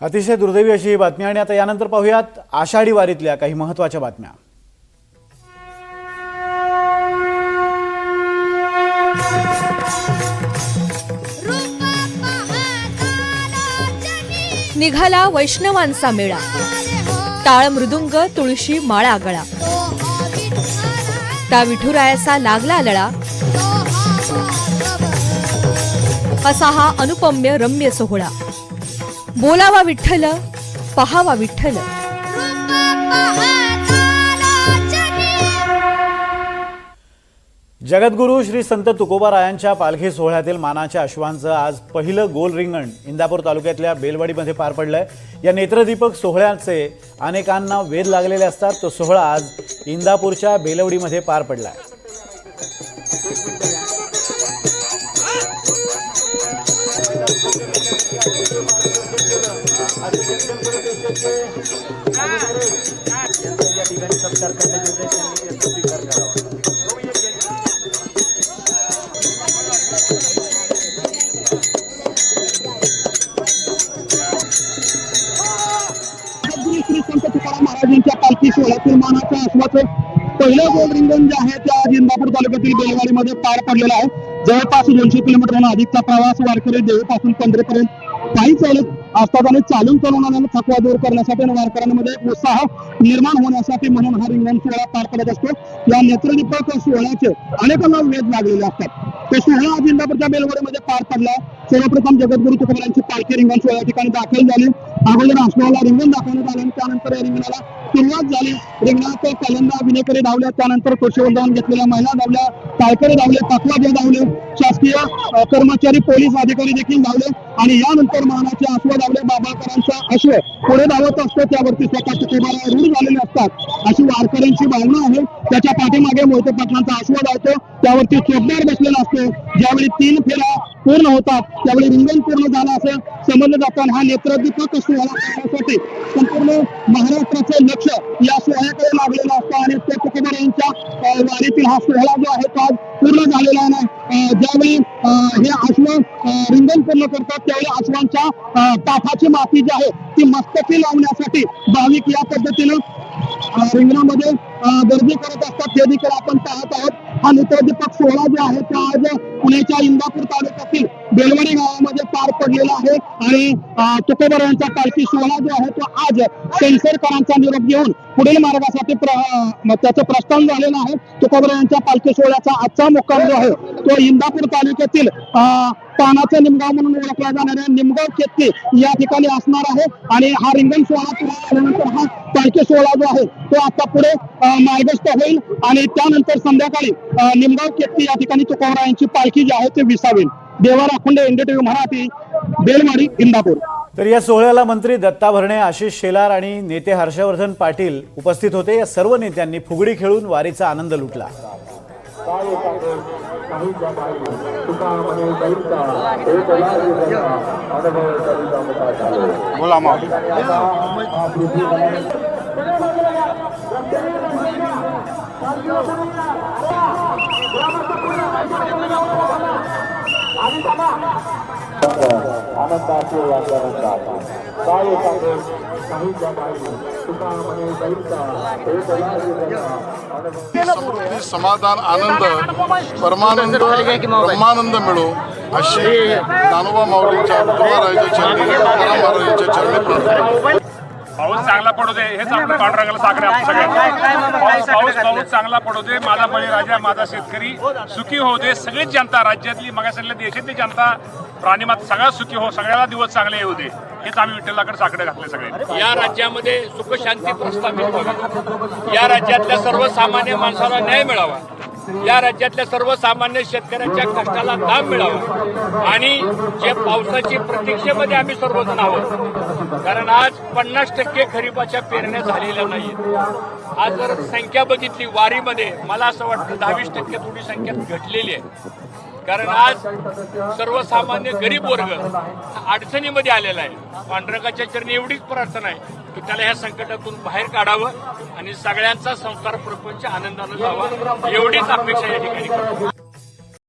अतिशय दुर्दैवी अशी ही बातमी आणि आता यानंतर पाहूयात आषाढी वारीतल्या काही महत्त्वाच्या बातम्या। निघाला वैष्णवांचा मेळा, टाळ मृदुंग तुळशी माळा गळा, त्या विठुरायाचा लागला लळा, असा हा अनुपम्य रम्य सोहळा। बोलावा विठ्ठल, पहावा विठ्ठल। जगद्गुरू श्री संत तुकोबारायांच्या पालखी सोहळ्यातील मानाच्या अश्वांचं आज पहिलं गोल रिंगण इंदापूर तालुक्यातल्या बेलवाडीमध्ये पार पडलंय। या नेत्रदीपक सोहळ्याचे अनेकांना वेध लागलेले असतात। तो सोहळा आज इंदापूरच्या बेलवडीमध्ये पार पडलाय। श्री संत तुकाराम महाराजांच्या पालखी सोहळ्यातील मानाच्या अश्वाचं पहिलं गोल रिंगण जे आहे ते आज इंदापूर तालुक्यातील बेलवाडीमध्ये पार पडलेलं आहे। जवळपास 200 किलोमीटरहून अधिकचा प्रवास वारकरी देहूपासून पंढरीपर्यंत पायी चालत असतात आणि चालून आलेला थकवा दूर करण्यासाठी आणि वारकऱ्यांमध्ये एक उत्साह निर्माण होण्यासाठी म्हणून हा रिंगण सोहळा पार पडत असतो। या नेत्रदीपक सोहळ्याचे अनेकांना वेध लागलेले असतात। ते सोहळा आज इंदापूरच्या बेलवाडीमध्ये पार पडला। सर्वप्रथम जगद्गुरू तुकोबारायांची पालखी रिंगण सोहळ्या ठिकाणी दाखल झाली। अगोदर अश्वाला रिंगण दाखवण्यात आले, त्यानंतर या रिंगणाला सुरुवात झाली। रिंगणात पहिल्यांदा विनेकरी धावल्या, त्यानंतर तुळशीवंदन घेतलेल्या महिला धावल्या, टाळकरी धावले, पखवाजे धावले, शासकीय कर्मचारी पोलीस अधिकारी देखील धावले आणि यानंतर मानाचे अश्व धावले। बाबाकरांचा अश्व पुढे धावत असतो, त्यावरती स्वतः तुकोबाराय रूढ झालेले असतात अशी वारकऱ्यांची भावना आहे। त्याच्या पाठीमागे मोहिते पाटलांचा अश्व धावतो, त्यावरती चोपदार बसलेला असतो। ज्यावेळी 3 फेऱ्या पूर्ण होतात त्यावेळी रिंगण पूर्ण झालं असं समजलं जातं। हा नेत्रदीपक सोहळा करण्यासाठी संपूर्ण महाराष्ट्राचे लक्ष या सोहळ्याकडे लागलेलं असतं आणि त्या तुकोबारायांच्या वारीतील हा सोहळा जो आहे तो आज पूर्ण झालेला आहे। ज्यावेळी हे अश्व रिंगण पूर्ण करतात त्यावेळी अश्वांच्या ताठाची माती जी आहे ती मस्तकी लावण्यासाठी भाविक या पद्धतीनं रिंगणामध्ये गर्दी करत असतात, ते देखील आपण पाहत आहोत। हा नेत्रदीपक सोहळा जो आहे तो आज पुण्याच्या इंदापूर तालुक्यातील बेलवाडी गावामध्ये पार पडलेला आहे आणि तुकोबारायांचा पालखी सोहळा जो आहे तो आज सेन्सरकरांचा निरोप घेऊन पुढील मार्गासाठी त्याचं प्रस्थान झालेलं आहे। तुकोबारायांच्या पालखी सोहळ्याचा आजचा मुक्काम जो आहे तो इंदापूर तालुक्यातील पानाचं निमगाव म्हणून ओळखला जाणाऱ्या निमगाव केतकी या ठिकाणी असणार आहे आणि हा रिंगण सोहळा पूर्ण झाल्यानंतर हा पालखी सोहळा जो आहे तो आता पुढे मार्गस्थ होईल आणि त्यानंतर संध्याकाळी निमगाव केतकी या ठिकाणी तुकोबारायांची पालखी जी आहे ते विसावेल। देवा राखुंडे, NDTV मराठी, बेलवाडी, इंदापूर। तर या सोहळ्याला मंत्री दत्ता भरणे, आशिष शेलार आणि नेते हर्षवर्धन पाटील उपस्थित होते। या सर्व नेत्यांनी फुगडी खेळून वारीचा आनंद लुटला। समाधान, आनंद, परमानंद, ब्रह्मानंद मिळो अशी ज्ञानोबा माऊलींच्या तुकोबारायांच्या चरणी, तुकाराम महाराजांच्या चरणी प्रार्थना। पाऊस चांगला पडू दे हेच आपलं पांडुरंगाला साखर आहे सगळ्यांना। पाऊस चांगला पडू दे, माझा बळीराजा, माझा शेतकरी सुखी होऊ दे। सगळीच जनता, राज्यातली मागासलेल्या देशातली जनता, प्राणीमात सगळा सुखी हो, सगळ्याला दिवस चांगले येऊ दे हेच आम्ही विठ्ठलाकडे साकडे घातले सगळे। या राज्यामध्ये सुख शांती प्रस्थापित व्हावी, या राज्यातल्या सर्वसामान्य माणसाला न्याय मिळावा, या राज्यातल्या सर्वसामान्य शेतकऱ्यांच्या कष्टाला दाम मिळावा आणि जे पावसाची प्रतीक्षेमध्ये आम्ही सर्वजण आहोत। कारण आज 50% खरीपाच्या पेरण्या झालेल्या नाहीत। आज जर संख्या बघितली वारीमध्ये मला असं वाटतं 10-20% थोडी संख्या घटलेली आहे। कारण आज सर्वसामान्य गरीब वर्ग अडचणीमध्ये आलेला आहे। पांडुरंगाच्या चरणी एवढीच प्रार्थना आहे की त्याला ह्या संकटातून बाहेर काढावं आणि सगळ्यांचा संसार प्रपंच आनंदानं जावा, एवढीच अपेक्षा या ठिकाणी करतो।